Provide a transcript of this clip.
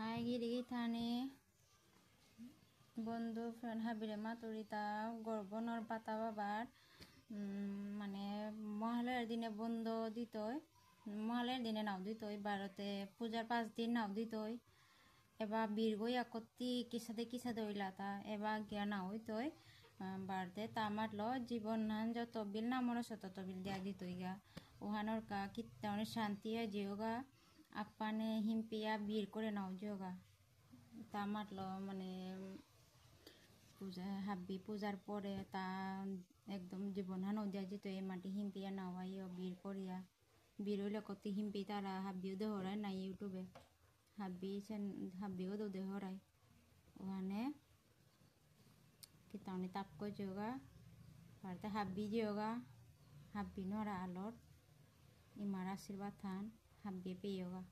High গিরি থানে বন্ধু friend হাবিরে মাতুরিতা গর্বনর পাতা বাবার মানে মহালয়ার দিনে বন্ধ দিতই মহালয়ার দিনে নাও দিতই ভারতে পূজার 5 দিন নাও দিতই এবার বীরগইয়া কত্তি কিসাদে হইলাতা এবার গিয়া নাও হইতই ভারতে তামাটলো জীবন নান যত বিল না মনস তত বিল দিয়া দিতই গা ওহানোর কা কিত্তানে শান্তি জিওগা আপ্পানে হিমপিয়া বীর করে নাও জিওগা তামাটলো মানে পূজা হাব্বি পূজার পরে তা একদম জীবন হানো দিয়া যেত এই মাটি হিমপিয়া নাওয়াইও বীর করিয়া বীর হইলে কত হিমপি তারা হাব্বিও দেহরায় না ইউটিউবে হাব্বিও দেহরায় ওখানে কিতাউনি তাপকো যোগা ভারতে হাব্বি যোগা হাব্বি নরা আলোর ইমার আশীর্বাদ থান হাব্বি পেয়োগা।